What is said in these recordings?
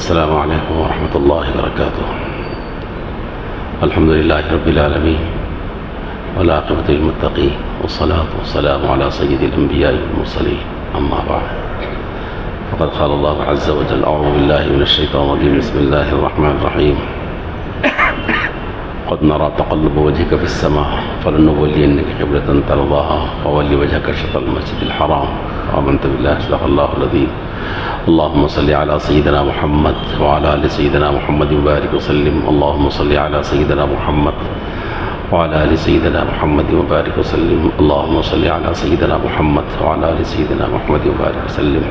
السلام علیکم ورحمۃ اللہ وبرکاتہ. الحمد للہ رب العالمین والعاقبۃ للمتقین والصلاة والسلام علی سید الانبیاء والمرسلین. اما بعد فقد قال اللہ عز وجل اعوذ باللہ من الشیطان الرجیم بسم اللہ الرحمن الرحیم. قد نرى تقلب وجهك في السماء فلنولينك قبلة ترضاها فول وجهك شطر المسجد الحرام. آمنت بالله صدق الله العظيم. اللهم صل على سيدنا محمد وعلى آل سيدنا محمد وبارك وسلم. اللهم صل على سيدنا محمد وعلى آل سيدنا محمد وبارك وسلم. اللهم صل على سيدنا محمد وعلى آل سيدنا محمد وبارك وسلم.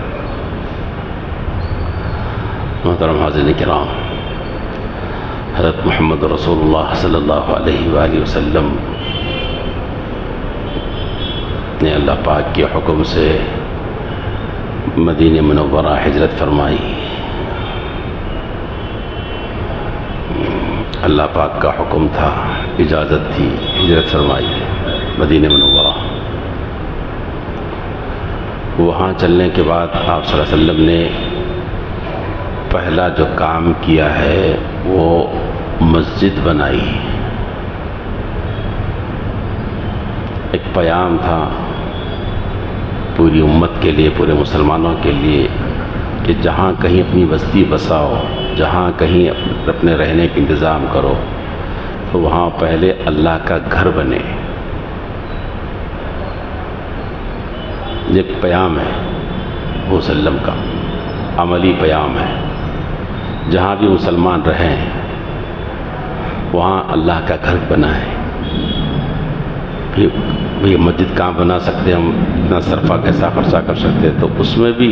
محترم حاضرین کرام، حضرت محمد رسول اللہ صلی اللہ علیہ وآلہ وسلم نے اللہ پاک کے حکم سے مدینہ منورہ ہجرت فرمائی. اللہ پاک کا حکم تھا، اجازت تھی، ہجرت فرمائی مدینہ منورہ. وہاں چلنے کے بعد آپ صلی اللہ علیہ وسلم نے پہلا جو کام کیا ہے وہ مسجد بنائی. ایک پیام تھا پوری امت کے لیے، پورے مسلمانوں کے لیے، کہ جہاں کہیں اپنی بستی بساؤ، جہاں کہیں اپنے رہنے کا انتظام کرو تو وہاں پہلے اللہ کا گھر بنے. ایک پیام ہے وہ وسلم کا، عملی پیام ہے. جہاں بھی مسلمان رہیں وہاں اللہ کا گھر بنائیں. بھی مسجد کہاں بنا سکتے، ہم اتنا صرفہ کیسا خرچہ کر سکتے، تو اس میں بھی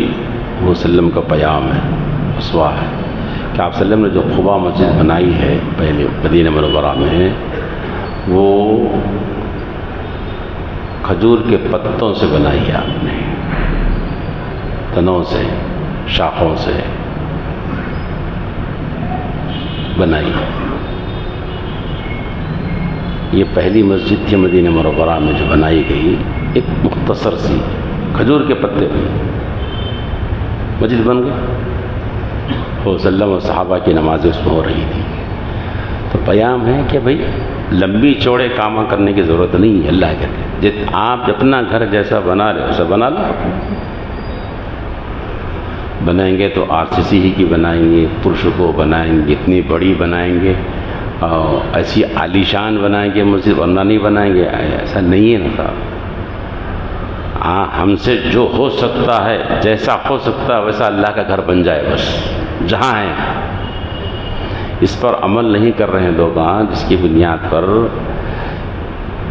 وہ وسلم کا پیام ہے، اسوا ہے کہ آپ وسلم نے جو قباء مسجد بنائی ہے پہلے مدینہ منورہ میں، وہ کھجور کے پتوں سے بنائی ہے. آپ نے تنوں سے، شاخوں سے بنائی. یہ پہلی مسجد تھی مدینہ منورہ میں جو بنائی گئی. ایک مختصر سی کھجور کے پتے پہ مسجد بن گئی. وسلم اور صحابہ کی نمازیں اس میں ہو رہی تھی. تو پیام ہے کہ بھئی لمبی چوڑے کام کرنے کی ضرورت نہیں ہے. اللہ کہتے ہیں آپ اپنا گھر جیسا بنا رہے ویسا بنا لو. بنائیں گے تو RCC ہی کی بنائیں گے، پرش کو بنائیں گے، اتنی بڑی بنائیں گے اور ایسی عالیشان بنائیں گے مسجد، ورنہ نہیں بنائیں گے. ایسا نہیں ہے نا صاحب. ہاں، ہم سے جو ہو سکتا ہے، جیسا ہو سکتا ہے ویسا اللہ کا گھر بن جائے بس. جہاں ہیں اس پر عمل نہیں کر رہے ہیں لوگ، جس کی بنیاد پر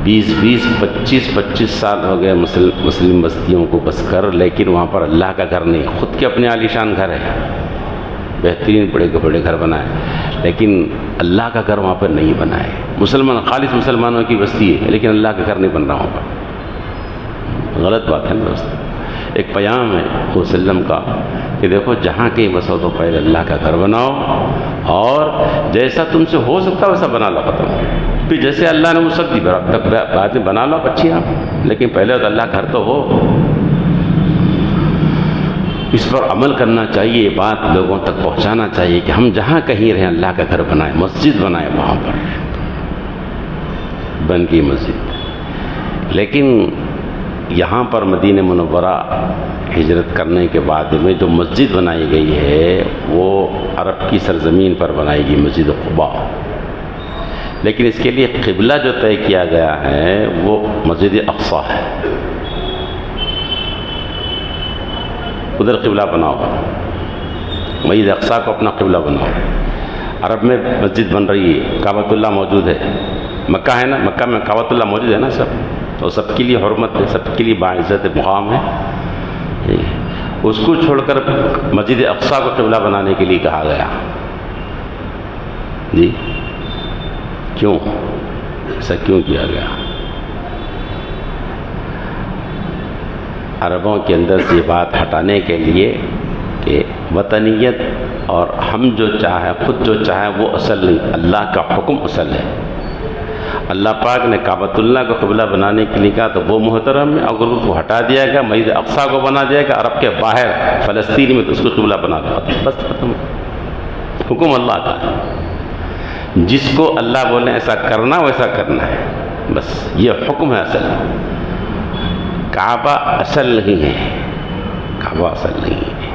20 25 سال ہو گئے مسلم بستیوں کو بس کر، لیکن وہاں پر اللہ کا گھر نہیں. خود کے اپنے عالیشان گھر ہے، بہترین بڑے گھر بنائے، لیکن اللہ کا گھر وہاں پر نہیں بنائے. خالص مسلمانوں کی بستی ہے لیکن اللہ کا گھر نہیں بن رہا وہاں پر. غلط بات ہے نا دوست. ایک پیام ہے وسلم کا کہ دیکھو جہاں کہیں بسو تو پہلے اللہ کا گھر بناؤ، اور جیسا تم سے ہو سکتا ویسا بنا لو. ختم. پھر جیسے اللہ نے وسعت دی بعد میں بنا لو اچھی آپ، لیکن پہلے تو اللہ گھر تو ہو. اس پر عمل کرنا چاہیے، یہ بات لوگوں تک پہنچانا چاہیے کہ ہم جہاں کہیں رہیں اللہ کا گھر بنائیں، مسجد بنائیں. وہاں پر بن گئی مسجد. لیکن یہاں پر مدینہ منورہ ہجرت کرنے کے بعد میں جو مسجد بنائی گئی ہے وہ عرب کی سرزمین پر بنائی گئی، مسجد قباء. لیکن اس کے لیے قبلہ جو طے کیا گیا ہے وہ مسجد اقصی ہے. ادھر قبلہ بناؤ، مسجد اقصی کو اپنا قبلہ بناؤ. عرب میں مسجد بن رہی ہے، کعبۃ اللہ موجود ہے. مکہ ہے نا، مکہ میں کعبۃ اللہ موجود ہے نا سب، تو سب کے لیے حرمت ہے، سب کے لیے باعزت مقام ہے. اس کو چھوڑ کر مسجد اقصی کو قبلہ بنانے کے لیے کہا گیا. جی کیوں ایسا کیوں کیا گیا؟ عربوں کے اندر سے یہ بات ہٹانے کے لیے کہ وطنیت اور ہم جو چاہے، خود جو چاہے وہ اصل نہیں، اللہ کا حکم اصل ہے. اللہ پاک نے کعبۃ اللہ کو قبلہ بنانے کے لیے کہا تو وہ محترم ہے. اگر اس کو ہٹا دیا گیا، مسجد اقصی کو بنا دیا گیا عرب کے باہر فلسطین میں، تو اس کو قبلہ بنا دیا، بس ختم. حکم اللہ کا ہے، جس کو اللہ بولے ایسا کرنا ویسا کرنا ہے، بس یہ حکم ہے اصل۔ کعبہ اصل نہیں ہے، کعبہ اصل نہیں ہے،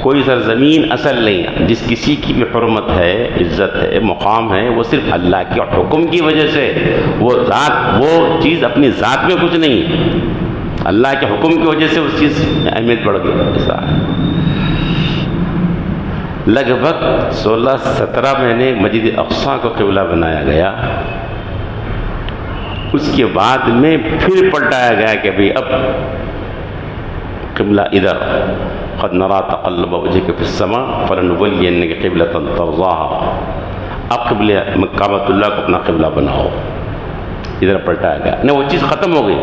کوئی سرزمین اصل نہیں ہے۔ جس کسی کی بھی حرمت ہے، عزت ہے، مقام ہے، وہ صرف اللہ کے حکم کی وجہ سے، وہ ذات، وہ چیز اپنی ذات میں کچھ نہیں ہے، اللہ کے حکم کی وجہ سے اس چیز میں اہمیت بڑھ گئی۔ ایسا لگ بھگ 16-17 مہینے مسجد اقصیٰ کو قبلہ بنایا گیا، اس کے بعد میں پھر پلٹایا گیا کہ بھئی اب قبلہ ادھر، قد نرى تقلب وجهك في السماء فلنولینک قبلۃ ترضاها، اب قبلہ کعبۃ اللہ کو اپنا قبلہ بناؤ، ادھر پلٹایا گیا۔ نہیں، وہ چیز ختم ہو گئی،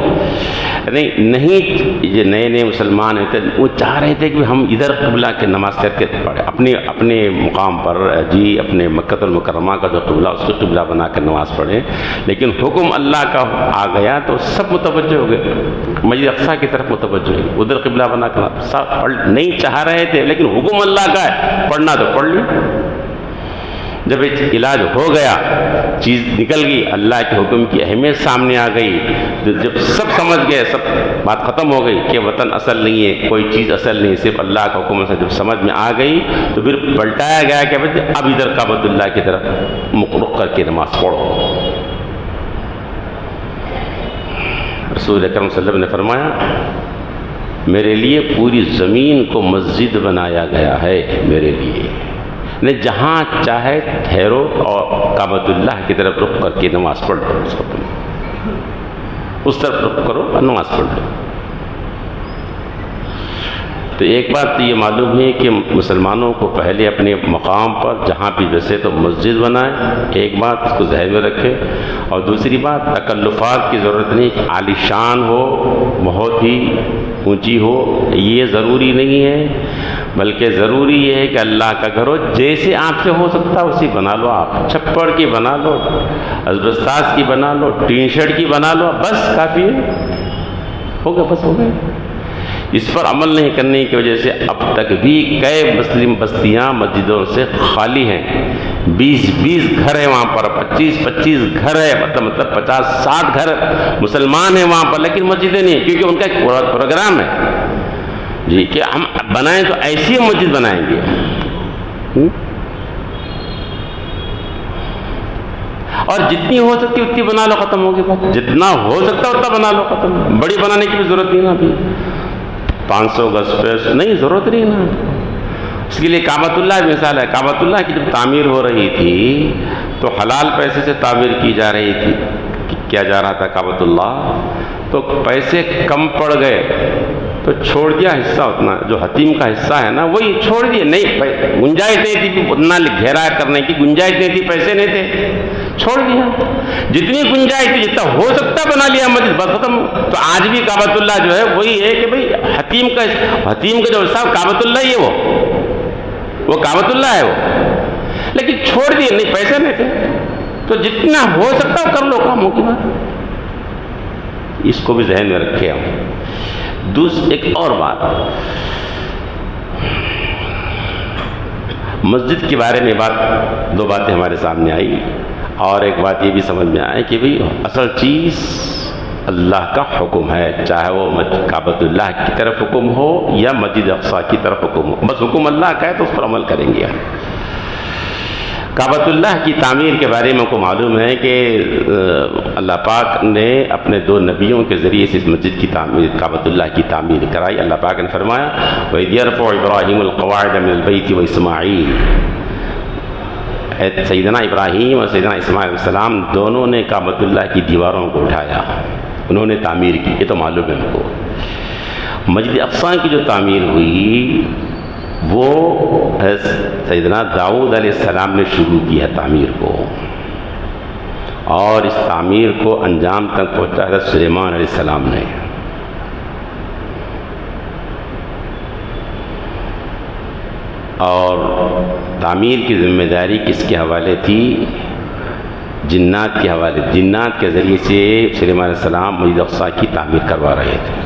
نہیں یہ نئے نئے مسلمان ہیں وہ چاہ رہے تھے کہ ہم ادھر قبلہ کے نماز کر کے پڑھیں، اپنے مقام پر جی اپنے مکہ المکرمہ کا جو قبلہ اس کو قبلہ بنا کر نماز پڑھیں، لیکن حکم اللہ کا آ گیا تو سب متوجہ ہو گئے، مسجد اقصیٰ کی طرف متوجہ ہوئے، ادھر قبلہ بنا کر سب نہیں چاہ رہے تھے، لیکن حکم اللہ کا ہے، پڑھنا تو پڑھ لی۔ جب علاج ہو گیا، چیز نکل گئی، اللہ کے حکم کی اہمیت سامنے آ گئی، جب سب سمجھ گئے، سب بات ختم ہو گئی کہ وطن اصل نہیں ہے، کوئی چیز اصل نہیں، صرف اللہ کا حکم سے جب سمجھ میں آ گئی تو پھر پلٹایا گیا کہ اب ادھر کعبۃ اللہ کی طرف رخ کر کے نماز پڑھو۔ رسول اکرم صلی اللہ علیہ وسلم نے فرمایا میرے لیے پوری زمین کو مسجد بنایا گیا ہے، میرے لیے نہیں، جہاں چاہے ٹھہرو اور کعبۃ اللہ کی طرف رخ کر کے نماز پڑھ لو، اس طرف رخ کرو اور نماز پڑھ لو۔ تو ایک بات تو یہ معلوم ہے کہ مسلمانوں کو پہلے اپنے مقام پر جہاں بھی بسے تو مسجد بنائیں، ایک بات اس کو ذہن میں رکھے، اور دوسری بات تکلفات کی ضرورت نہیں کہ عالی شان ہو، بہت ہی اونچی ہو، یہ ضروری نہیں ہے، بلکہ ضروری یہ ہے کہ اللہ کا گھر ہو، جیسے آپ سے ہو سکتا اسی بنا لو، آپ چھپڑ کی بنا لو، اسبستاس کی بنا لو، ٹین شیڈ کی بنا لو، بس کافی ہے، ہو گیا، بس ہو گیا۔ اس پر عمل نہیں کرنے کی وجہ سے اب تک بھی کئی مسلم بستیاں مسجدوں سے خالی ہیں، 20 گھر ہیں وہاں پر، 25 گھر ہے، مطلب 50-60 گھر مسلمان ہیں وہاں پر، لیکن مسجدیں نہیں، کیونکہ ان کا ایک پروگرام ہے جی کہ ہم بنائیں تو ایسی مسجد بنائیں گے، اور جتنی ہو سکتی اتنی بنا لو، ختم ہوگی بات، جتنا ہو سکتا اتنا بنا لو، ختم، بڑی بنانے کی بھی ضرورت نہیں نا، ابھی 500 گز پہ نہیں، ضرورت نہیں نا۔ اس کے لیے کعبۃ اللہ مثال ہے، کعبۃ اللہ کی جب تعمیر ہو رہی تھی تو حلال پیسے سے تعمیر کی جا رہی تھی، کیا جا رہا تھا کعبۃ اللہ، تو پیسے کم پڑ گئے تو چھوڑ دیا حصہ اتنا، جو حتیم کا حصہ ہے نا وہی چھوڑ دیا، نہیں گنجائش نہیں تھی اتنا گہرا کرنے کی، گنجائش نہیں تھی، پیسے نہیں تھے، چھوڑ دیا، جتنی گنجائش تھی جتنا ہو سکتا بنا لیا مسجد، بس ختم۔ تو آج بھی کعبۃ اللہ جو ہے وہی ہے کہ بھئی حتیم کا جو حصہ کعبۃ اللہ ہی ہے، وہ کعبۃ اللہ ہے وہ، لیکن چھوڑ دیے، نہیں پیسے نہیں تھے، تو جتنا ہو سکتا کر لو کاموں کی بات، اس کو بھی ذہن میں رکھے ہم۔ ایک اور بات، مسجد کے بارے میں دو باتیں ہمارے سامنے آئی، اور ایک بات یہ بھی سمجھ میں آئے کہ بھئی اصل چیز اللہ کا حکم ہے، چاہے وہ کعبۃ اللہ کی طرف حکم ہو یا مسجد اقصیٰ کی طرف حکم ہو، بس حکم اللہ کا ہے تو اس پر عمل کریں گے ہم۔ کعبۃ اللہ کی تعمیر کے بارے میں کو معلوم ہے کہ اللہ پاک نے اپنے 2 نبیوں کے ذریعے سے اس مسجد کی تعمیر، کعبۃ اللہ کی تعمیر کرائی۔ اللہ پاک نے فرمایا وَإِذْ يَرْفَعُ إِبْرَاهِيمُ الْقَوَاعِدَ مِنَ الْبَيْتِ وَإِسْمَاعِيلُ، سیدنا ابراہیم اور سیدنا اسماعیل علیہ السلام دونوں نے کعبۃ اللہ کی دیواروں کو اٹھایا، انہوں نے تعمیر کی، یہ تو معلوم ہے ان کو۔ مسجد اقصیٰ کی جو تعمیر ہوئی وہ سیدنا داؤد علیہ السلام نے شروع کی ہے تعمیر کو، اور اس تعمیر کو انجام تک پہنچا حضرت سلیمان علیہ السلام نے۔ اور تعمیر کی ذمہ داری کس کے حوالے تھی؟ جنات کے حوالے، جنات کے ذریعے سے سلیمان علیہ السلام مسجد اقصیٰ کی تعمیر کروا رہے تھے،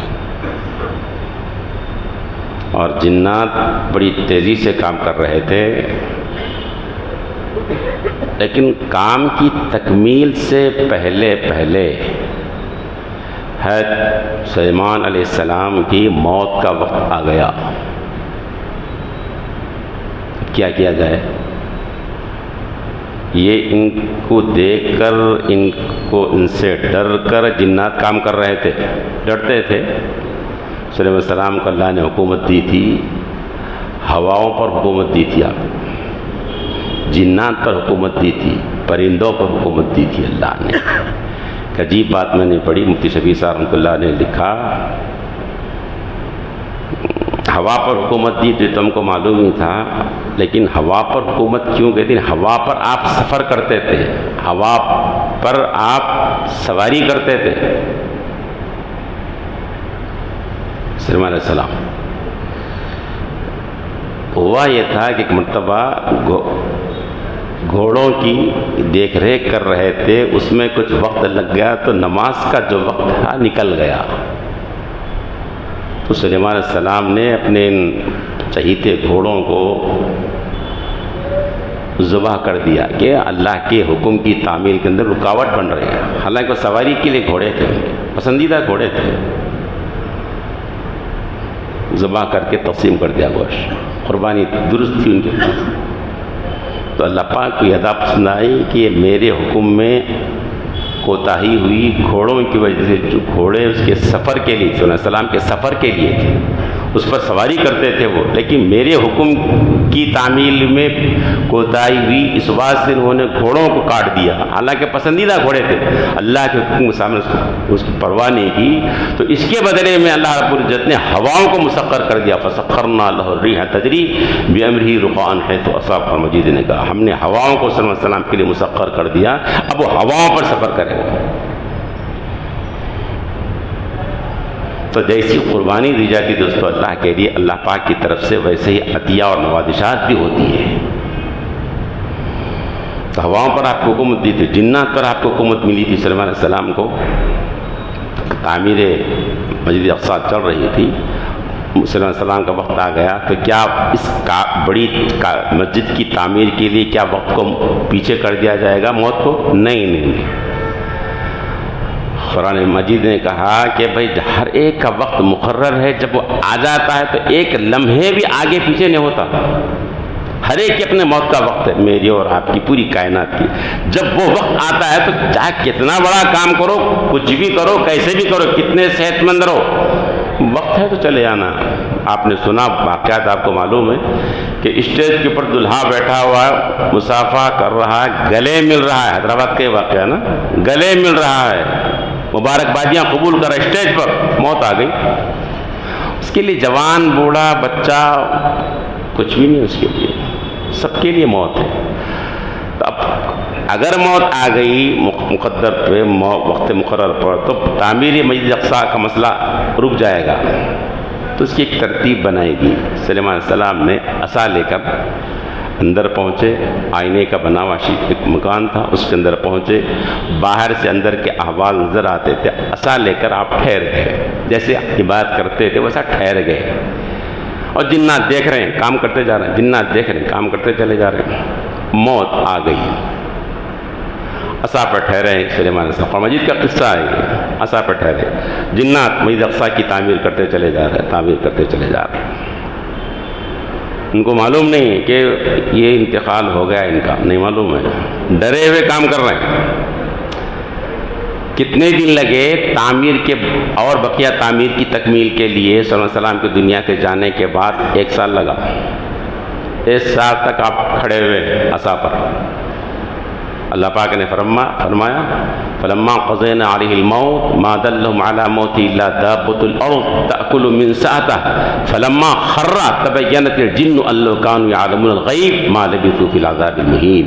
اور جنات بڑی تیزی سے کام کر رہے تھے، لیکن کام کی تکمیل سے پہلے حضرت سلیمان علیہ السلام کی موت کا وقت آ گیا. کیا کیا جائے؟ یہ ان کو دیکھ کر ان سے ڈر کر جنات کام کر رہے تھے، ڈرتے تھے. سلیمان علیہ السلام کو اللہ نے حکومت دی تھی، ہواؤں پر حکومت دی تھی، آپ جنات پر حکومت دی تھی، پرندوں پر حکومت دی تھی اللہ نے. ایک عجیب بات میں نے پڑھی، مفتی شفیع صاحب رحمۃ اللہ نے لکھا، ہوا پر حکومت دی تو تم کو معلوم ہی تھا، لیکن ہوا پر حکومت کیوں کہتی ہیں؟ ہوا پر آپ سفر کرتے تھے، ہوا پر آپ سواری کرتے تھے. سلیمان علیہ السلام ہوا یہ تھا کہ ایک مرتبہ گھوڑوں کی دیکھ ریکھ کر رہے تھے، اس میں کچھ وقت لگ گیا تو نماز کا جو وقت تھا نکل گیا. تو سلیمان علیہ السلام نے اپنے ان چہیتے گھوڑوں کو ذبح کر دیا کہ اللہ کے حکم کی تعمیل کے اندر رکاوٹ بن رہے ہیں. حالانکہ سواری کے لیے گھوڑے تھے، پسندیدہ گھوڑے تھے. ذبح کر کے تقسیم کر دیا گوشت، قربانی درست تھی ان کے پاس. تو اللہ پاک کو یہ ادا پسند آئی کہ یہ میرے حکم میں کوتاہی ہوئی گھوڑوں کی وجہ سے. جو گھوڑے اس کے سفر کے لیے، سلیمان علیہ السلام کے سفر کے لیے تھے، اس پر سواری کرتے تھے وہ، لیکن میرے حکم کی تعمیل میں کوتاہی ہوئی، اس بات سے انہوں نے گھوڑوں کو کاٹ دیا. حالانکہ پسندیدہ گھوڑے تھے، اللہ کے حکم کے سامنے اس کی پرواہ نہیں کی. تو اس کے بدلے میں اللہ رب العزت نے ہواؤں کو مسخر کر دیا. فسخرنا لہ الریح تجری بامرہ رخاء حیث اصاب. اور مجید نے کہا ہم نے ہواؤں کو سلیمان علیہ السلام کے لیے مسخر کر دیا، اب وہ ہواؤں پر سفر کریں گے. تو جیسی قربانی دی جاتی دوستو اللہ کے لیے اللہ پاک کی طرف سے، ویسے ہی عطیہ اور نوازشات بھی ہوتی ہے. تو ہواؤں پر آپ کو حکومت دی تھی، جنات پر آپ کو حکومت ملی تھی. سلیمان علیہ السلام کو تعمیر مسجد اقصی چل رہی تھی، سلیمان علیہ السلام کا وقت آ گیا. تو کیا اس بڑی مسجد کی تعمیر کے لیے کیا وقت کو پیچھے کر دیا جائے گا، موت کو؟ نہیں. قرآن مجید نے کہا کہ بھائی ہر ایک کا وقت مقرر ہے، جب وہ آ جاتا ہے تو ایک لمحے بھی آگے پیچھے نہیں ہوتا. ہر ایک کے اپنے موت کا وقت ہے، میری اور آپ کی، پوری کائنات کی. جب وہ وقت آتا ہے تو چاہے کتنا بڑا کام کرو، کچھ بھی کرو، کیسے بھی کرو، کتنے صحت مند رہو، وقت ہے تو چلے جانا. آپ نے سنا واقعات، آپ کو معلوم ہے کہ اسٹیج کے اوپر دلہا بیٹھا ہوا ہے، مسافہ کر رہا ہے، گلے مل رہا ہے. حیدرآباد کا واقعہ نا، گلے مل رہا ہے، مبارکبادیاں قبول کر، اسٹیج پر موت آ گئی. اس کے لیے جوان، بوڑھا، بچہ، کچھ بھی نہیں اس کے لیے، سب کے لیے موت ہے. تو اب اگر موت آ گئی مقدر پہ، وقت مقرر پر، تو تعمیر مسجد اقصی کا مسئلہ رک جائے گا. تو اس کی ایک ترتیب بنائے گی. سلیمان علیہ السلام نے عصا لے کر اندر پہنچے، آئینے کا بنا ہوا ایک مکان تھا، اس کے اندر پہنچے. باہر سے اندر کے احوال نظر آتے تھے. عصا لے کر آپ ٹھہر گئے، جیسے عبادت کرتے تھے ویسا ٹھہر گئے. اور جنات دیکھ رہے ہیں، کام کرتے جا رہے ہیں، جنات دیکھ رہے ہیں، کام کرتے چلے جا رہے ہیں. موت آ گئی، عصا پر ٹھہرے. سلیمان علیہ السلام مجید کا قصہ ہے یہ. عصا پر ٹھہرے، جنات مسجد اقصی کی تعمیر کرتے چلے جا رہے ہیں، تعمیر کرتے چلے جا رہے ہیں. ان کو معلوم نہیں کہ یہ انتقال ہو گیا، ان کا نہیں معلوم ہے، ڈرے ہوئے کام کر رہے ہیں. کتنے دن لگے تعمیر کے اور بقیہ تعمیر کی تکمیل کے لیے؟ صلی اللہ علیہ وسلم کی دنیا کے جانے کے بعد 1 سال لگا. 1 سال تک آپ کھڑے ہوئے عصا پر. اللہ پاک نے فرمایا فلما قضینا علیہ الموت ما دلهم على موت الا دابة الارض تأكل من سأته فلما خر تبینت الجن ان لو كانوا يعلمون الغیب ما لبثوا في العذاب المہین.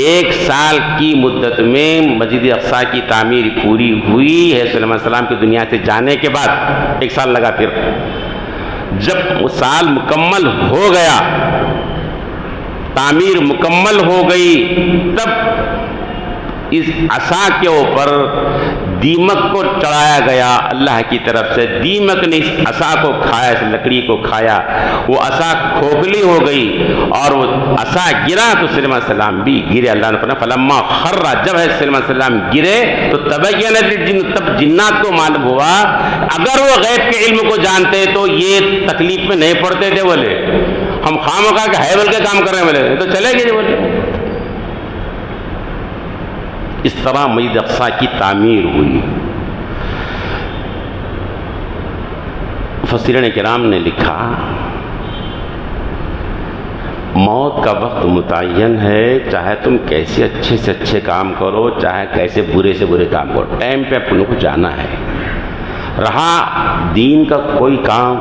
1 سال کی مدت میں مسجد اقصی کی تعمیر پوری ہوئی ہے. سلیمان علیہ السلام کی دنیا سے جانے کے بعد 1 سال لگا. پھر جب سال مکمل ہو گیا، تعمیر مکمل ہو گئی، تب اس عصا کے اوپر دیمک کو چڑھایا گیا اللہ کی طرف سے، دیمک نے اس عصا کو کھایا، اس لکڑی کو کھایا، وہ عصا کھوکھلی ہو گئی اور وہ عصا گرا تو سلیمان علیہ السلام بھی گرے۔ اللہ نے فرمایا فلما خر، جب ہے سلیمان علیہ السلام گرے تو تبین للجن، تب جنات کو معلوم ہوا اگر وہ غیب کے علم کو جانتے تو یہ تکلیف میں نہیں پڑتے تھے، بولے ہم خامخواہ کہ ہے بول کے کام کر رہے ہیں، بولے تو چلے گئے بولے۔ اس طرح مسجد اقصی کی تعمیر ہوئی۔ مفسرین کرام نے لکھا موت کا وقت متعین ہے، چاہے تم کیسے اچھے سے اچھے کام کرو، چاہے کیسے برے سے برے کام کرو، ٹائم پہ اپنے کو جانا ہے۔ رہا دین کا کوئی کام،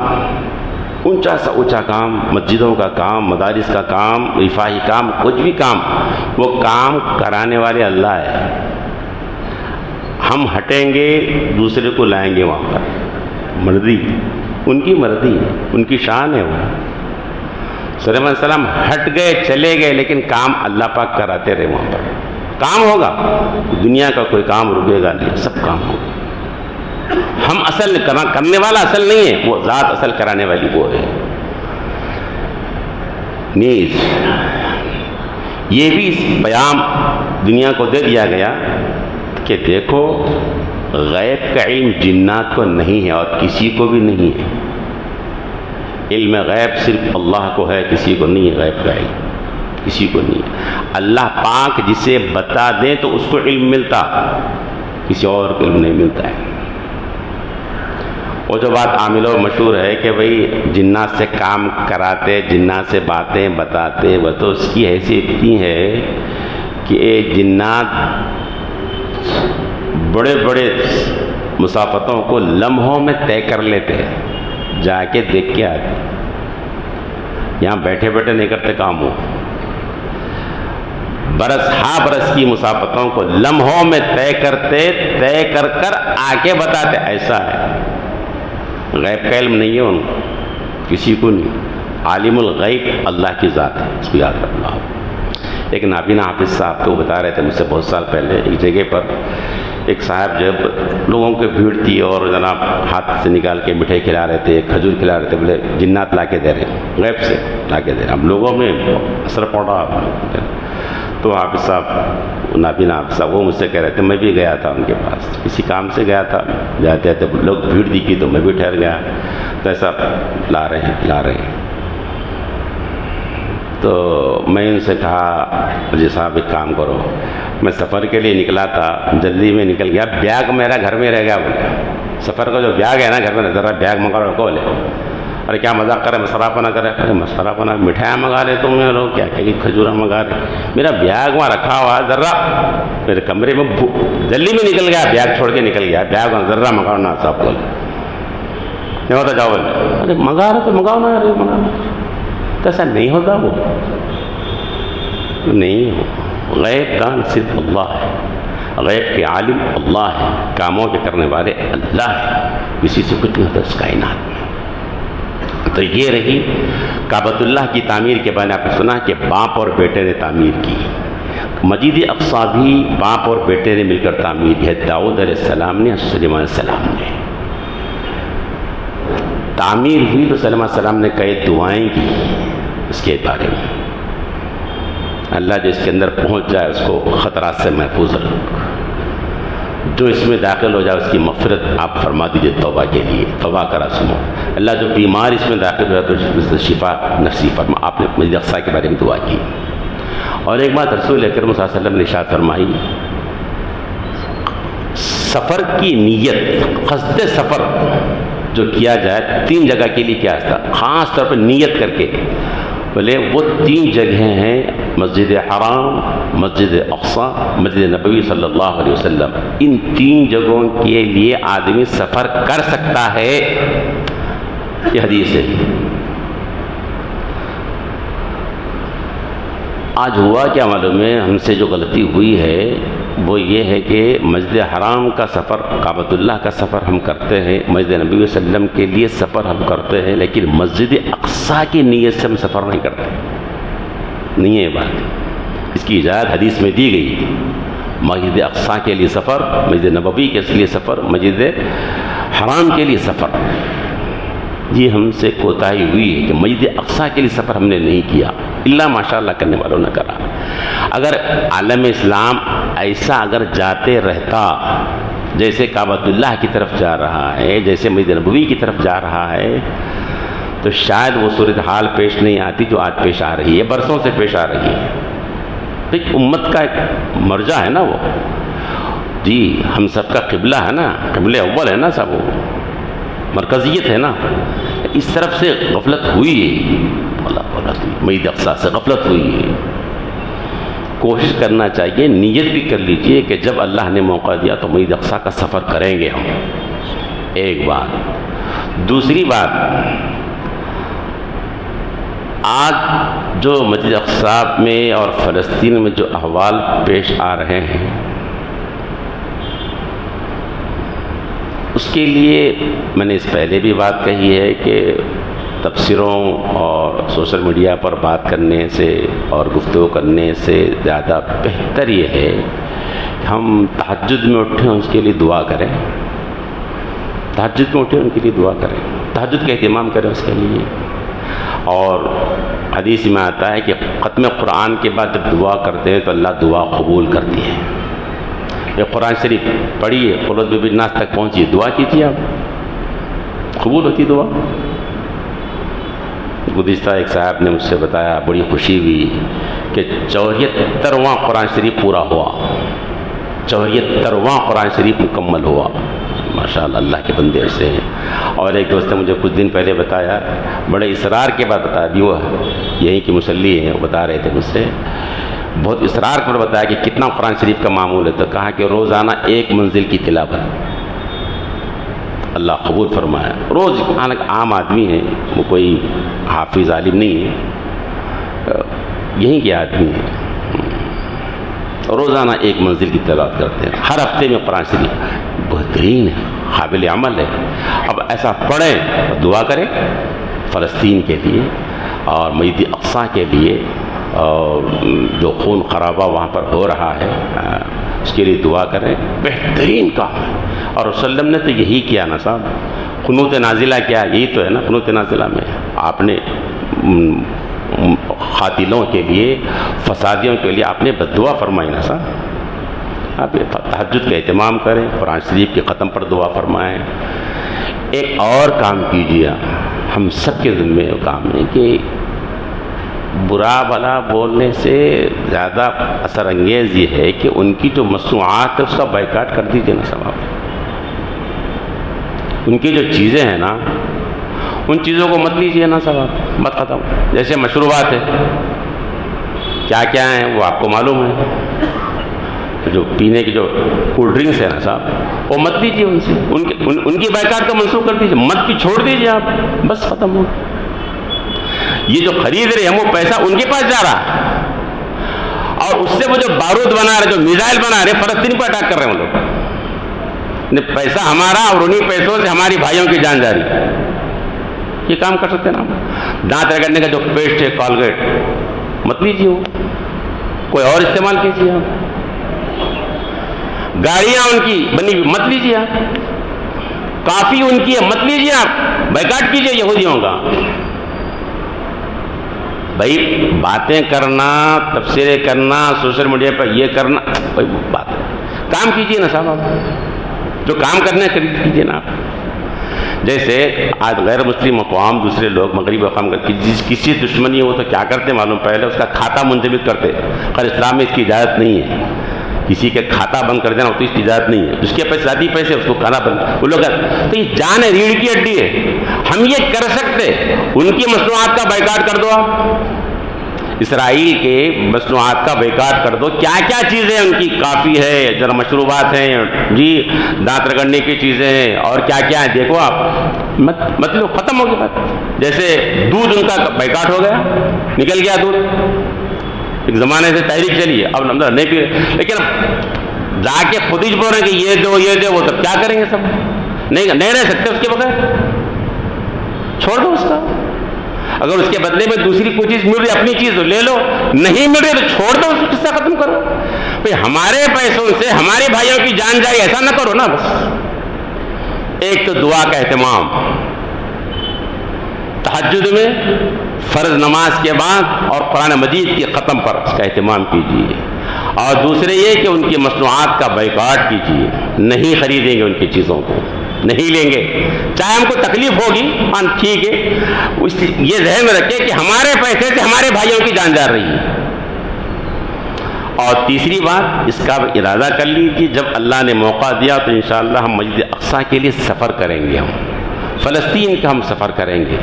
اونچا سا اونچا کام، مسجدوں کا کام، مدارس کا کام، رفاہی کام، کچھ بھی کام، وہ کام کرانے والے اللہ ہے۔ ہم ہٹیں گے دوسرے کو لائیں گے وہاں پر، مرضی ان کی مرضی، ان کی شان ہے وہ۔ سلیمان علیہ السلام ہٹ گئے، چلے گئے، لیکن کام اللہ پاک کراتے رہے وہاں پر۔ کام ہوگا، دنیا کا کوئی کام رکے گا نہیں، سب کام ہوگا۔ ہم اصل کرنے والا اصل نہیں ہے، وہ ذات اصل کرانے والی وہ ہے۔ نیز یہ بھی پیام دنیا کو دے دیا گیا کہ دیکھو غیب کا علم جنات کو نہیں ہے اور کسی کو بھی نہیں ہے۔ علم غیب صرف اللہ کو ہے، کسی کو نہیں ہے غیب کا علم، کسی کو نہیں ہے۔ اللہ پاک جسے بتا دیں تو اس کو علم ملتا، کسی اور کو علم نہیں ملتا ہے۔ وہ جو بات عامل و مشہور ہے کہ بھئی جنات سے کام کراتے، جنات سے باتیں بتاتے، وہ تو اس کی حیثیت اتنی ہے کہ ایک جنات بڑے بڑے مسافتوں کو لمحوں میں طے کر لیتے ہیں، جا کے دیکھ کے آتے، یہاں بیٹھے بیٹھے نہیں کرتے کام ہو، برس ہا برس کی مسافتوں کو لمحوں میں طے کرتے، طے کر کر آ کے بتاتے ایسا ہے۔ غیب کا علم نہیں ہے ان کو، کسی کو نہیں۔ عالم الغیب اللہ کی ذات ہے، اس کو یاد رکھنا۔ ایک نابینا حافظ صاحب کو بتا رہے تھے مجھ سے بہت سال پہلے، ایک جگہ پر ایک صاحب جب لوگوں کی بھیڑ تھی اور جناب ہاتھ سے نکال کے مٹھائی کھلا رہے تھے، کھجور کھلا رہے تھے، بولے جنات لا کے دے رہے ہیں، غیب سے لا کے دے رہے ہیں۔ اب لوگوں میں اثر پڑا تو حافظ صاحب، نابینا حافظ صاحب، وہ مجھ سے کہہ رہے تھے میں بھی گیا تھا ان کے پاس، کسی کام سے گیا تھا، جاتے تھے لوگ بھیڑ دکھی تو میں بھی ٹھہر گیا، تو ایسا لا رہے ہیں۔ تو میں ان سے کہا جی صاحب ایک کام کرو، میں سفر کے لیے نکلا تھا، جلدی میں نکل گیا، بیگ میرا گھر میں رہ گیا، بولے سفر کا جو بیگ ہے نا گھر میں، ذرا بیگ منگا رہا کو لے۔ ارے کیا مذاق کرے، مسرافہ نہ کرے، ارے مسرافہ نہ، مٹھائیاں منگا رہے تم لوگ، کیا کھجورا منگا رہے، میرا بیگ وہاں رکھا ہوا ہے، ذرا میرے کمرے میں جلدی میں نکل گیا، بیگ چھوڑ کے نکل گیا، بیگ وہاں ذرا منگاؤ نا صاحب کو، نہیں ہوتا جاؤ بولے، ارے منگا رہے تو منگاؤ نا، ارے منگانا تو ایسا نہیں ہوتا، وہ نہیں ہو۔ غیب دان صرف اللہ ہے، غیب کے عالم اللہ ہے، کاموں کے کرنے والے اللہ ہے، کسی سے کچھ نہیں ہوتا اس کائنات میں۔ تو یہ رہی کعبۃ اللہ کی تعمیر کے بارے میں آپ نے سنا کہ باپ اور بیٹے نے تعمیر کی۔ مسجد اقصی بھی باپ اور بیٹے نے مل کر تعمیر کی ہے، داؤد علیہ السلام نے، سلیمان علیہ السلام نے۔ تعمیر ہوئی تو سلیمان علیہ السلام نے کئی دعائیں کی اس کے بارے میں، اللہ جو اس کے اندر پہنچ جائے اس کو خطرات سے محفوظ رکھ، جو اس میں داخل ہو جائے اس کی مغفرت آپ فرما دیجئے توبہ کے لیے، توبہ کا رسم ہو۔ اللہ جو بیمار اس میں داخل ہو جائے تو اس سے شفا نصیب فرما۔ آپ نے مسجد اقصی کے بارے میں دعا کی۔ اور ایک بات رسول اکرم صلی اللہ علیہ وسلم نے ارشاد فرمائی، سفر کی نیت، قصد سفر جو کیا جائے 3 جگہ کے لیے کیا تھا، خاص طور پر نیت کر کے، بولے وہ 3 جگہیں ہیں، مسجد حرام، مسجد اقصی، مسجد نبوی صلی اللہ علیہ وسلم۔ ان 3 جگہوں کے لیے آدمی سفر کر سکتا ہے، یہ حدیث ہے۔ آج ہوا کیا معلوم ہے، ہم سے جو غلطی ہوئی ہے وہ یہ ہے کہ مسجد حرام کا سفر، کعبۃ اللہ کا سفر ہم کرتے ہیں، مسجد نبی صلی اللہ علیہ وسلم کے لیے سفر ہم کرتے ہیں، لیکن مسجد اقصی کی نیت سے ہم سفر نہیں کرتے، نہیں ہے یہ بات۔ اس کی اجازت حدیث میں دی گئی، مسجد اقصیٰ کے لیے سفر، مسجد نبوی کے لیے سفر، مسجد حرام کے لیے سفر، یہ ہم سے کوتاہی ہوئی ہے کہ مسجد اقصیٰ کے لیے سفر ہم نے نہیں کیا، اللہ ماشاء اللہ کرنے والوں نے کرا۔ اگر عالم اسلام ایسا اگر جاتے رہتا، جیسے کعبۃ اللہ کی طرف جا رہا ہے، جیسے مسجد نبوی کی طرف جا رہا ہے، تو شاید وہ صورتحال پیش نہیں آتی جو آج پیش آ رہی ہے، برسوں سے پیش آ رہی ہے۔ ایک امت کا ایک مرجع ہے نا وہ، جی ہم سب کا قبلہ ہے نا، قبلہ اول ہے نا سب، وہ مرکزیت ہے نا، اس طرف سے غفلت ہوئی ہے، مسجد اقصیٰ سے غفلت ہوئی ہے۔ کوشش کرنا چاہیے، نیت بھی کر لیجئے کہ جب اللہ نے موقع دیا تو مسجد اقصیٰ کا سفر کریں گے ہم، ایک بات۔ دوسری بات، آج جو مسجد اقصیٰ میں اور فلسطین میں جو احوال پیش آ رہے ہیں، اس کے لیے میں نے اس پہلے بھی بات کہی ہے کہ تفسیروں اور سوشل میڈیا پر بات کرنے سے اور گفتگو کرنے سے زیادہ بہتر یہ ہے کہ ہم تہجد میں اٹھیں، اس کے لیے دعا کریں، تہجد میں اٹھیں ان کے لیے دعا کریں، تہجد کا اہتمام کریں اس کے لیے۔ اور حدیث میں آتا ہے کہ ختم قرآن کے بعد جب دعا کرتے ہیں تو اللہ دعا قبول کرتی ہے۔ یہ قرآن شریف پڑھیے، قلوب بالناس تک پہنچیے، دعا کیجیے، آپ قبول ہوتی دعا۔ گزشتہ ایک صاحب نے مجھ سے بتایا، بڑی خوشی ہوئی کہ 74واں قرآن شریف پورا ہوا، 74واں قرآن شریف مکمل ہوا، ماشاءاللہ اللہ کے بندے ایسے ہیں۔ اور ایک دوست نے مجھے کچھ دن پہلے بتایا، بڑے اصرار کے بعد بتا دی، وہ یہیں کی مسلی ہیں، وہ بتا رہے تھے مجھ سے، بہت اصرار پر بتایا کہ کتنا قرآن شریف کا معمول ہے، تو کہا کہ روزانہ 1 منزل کی تلاوت، اللہ قبول فرمایا۔ روز، حالانکہ عام آدمی ہے، وہ کوئی حافظ عالم نہیں ہے، یہیں کے آدمی ہیں، روزانہ 1 منزل کی تلاوت کرتے ہیں، ہر ہفتے میں قرآن شریف، بہترین ہے، قابل عمل ہے۔ اب ایسا پڑھیں، دعا کریں فلسطین کے لیے اور مسجد اقصیٰ کے لیے، اور جو خون خرابہ وہاں پر ہو رہا ہے اس کے لیے دعا کریں، بہترین کام ہے۔ اور رسول اللہ نے تو یہی کیا نا صاحب، قنوت نازلہ کیا، یہی تو ہے نا قنوت نازلہ میں، آپ نے قاتلوں کے لیے، فسادیوں کے لیے آپ نے بددعا فرمائی نا صاحب۔ آپ تہجد کا اہتمام کریں، قرآن شریف کے ختم پر دعا فرمائیں۔ ایک اور کام کیجیے، ہم سب کے ذمہ کام ہے کہ برا بھلا بولنے سے زیادہ اثر انگیز یہ ہے کہ ان کی جو مصنوعات ہے اس کا بائیکاٹ کر دیجیے نا صاحب۔ ان کی جو چیزیں ہیں نا، ان چیزوں کو مت لیجیے نا صاحب، مت ختم۔ جیسے مشروبات ہے، کیا کیا ہیں وہ آپ کو معلوم ہے، جو پینے کی جو کولڈ ڈرنکس ہے نا صاحب، وہ مت لیجیے، ان سے ان کی بائیکاٹ کا منسوخ کر دیجیے، مت بھی چھوڑ دیجیے آپ، بس ختم ہو۔ یہ جو خرید رہے ہیں وہ پیسہ ان کے پاس جا رہا، اور اس سے وہ جو بارود بنا رہے، جو میزائل بنا رہے، فلسطین پر اٹیک کر رہے ہیں وہ لوگ، پیسہ ہمارا اور انہیں پیسوں سے ہماری بھائیوں کی جان جا رہی ہے۔ یہ کام کر سکتے ہیں نا، دانت رگڑنے کا جو پیسٹ ہے کالگیٹ مت لیجیے، وہ کوئی اور استعمال کیجیے آپ، گاڑیاں ان کی بنی ہوئی مت لیجیے آپ، کافی ان کی ہے مت لیجیے آپ، بائیکاٹ کیجیے یہودیوں کا۔ بھائی باتیں کرنا، تفسیریں کرنا، سوشل میڈیا پر یہ کرنا، کوئی بات کام کیجیے نا صاحب، جو کام کرنے کیجیے نا آپ۔ جیسے آج غیر مسلم اقوام، دوسرے لوگ مغربی اقوام کسی دشمنی ہو تو کیا کرتے معلوم، پہلے اس کا کھاتہ منجمد کرتے، خیر اسلام میں اس کی اجازت نہیں ہے، کسی کے کھاتا بند کر دینا تو اس کی اجازت نہیں ہے، جس کے پاس ذاتی پیسے اس کو کھانا بند، وہ لوگ تو یہ جان ہے، ریڑھ کی ہڈی ہے، ہم یہ کر سکتے، ان کی مصنوعات کا بائیکاٹ کر دو آپ، اسرائیل کے مصنوعات کا بائیکاٹ کر دو، کیا کیا چیزیں ان کی، کافی ہے، ذرا مشروبات ہیں جی، دانت رگڑنے کی چیزیں ہیں، اور کیا کیا ہیں دیکھو آپ، مطلب ختم ہو گئی بات۔ جیسے دودھ ان کا بائیکاٹ ہو گیا، نکل گیا دودھ، ایک زمانے سے تحریک چلی ہے، اب نہیں پی رہے، لیکن اب جا کے خود ہی بول رہے ہیں کہ یہ دو یہ دو، وہ سب کیا کریں گے، سب نہیں رہ سکتے اس کے بغیر، چھوڑ دو اس کا۔ اگر اس کے بدلے میں دوسری کوئی چیز مل رہی، اپنی چیز لے لو، نہیں مل رہی تو چھوڑ دو، اس کو قصہ ختم کرو۔ بھئی ہمارے پیسوں سے ہمارے بھائیوں کی جان جائے ایسا نہ کرو نا. بس ایک تو دعا کا اہتمام تہجد میں، فرض نماز کے بعد، اور قرآن مجید کی ختم پر اس کا اہتمام کیجیے. اور دوسرے یہ کہ ان کی مصنوعات کا بائیکاٹ کیجیے، نہیں خریدیں گے ان کی چیزوں کو، نہیں لیں گے، چاہے ہم کو تکلیف ہوگی، ہاں ٹھیک ہے، یہ ذہن میں رکھیں کہ ہمارے پیسے سے ہمارے بھائیوں کی جان جا رہی ہے. اور تیسری بات، اس کا ارادہ کر لیجیے جب اللہ نے موقع دیا تو انشاءاللہ ہم مسجد اقصیٰ کے لیے سفر کریں گے، ہم فلسطین کا ہم سفر کریں گے.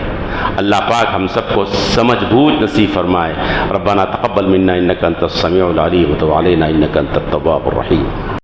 اللہ پاک ہم سب کو سمجھ بوجھ نصیب فرمائے. ربنا تقبل منا انک انت السمیع العلیم وتب علینا انک انت التواب الرحیم.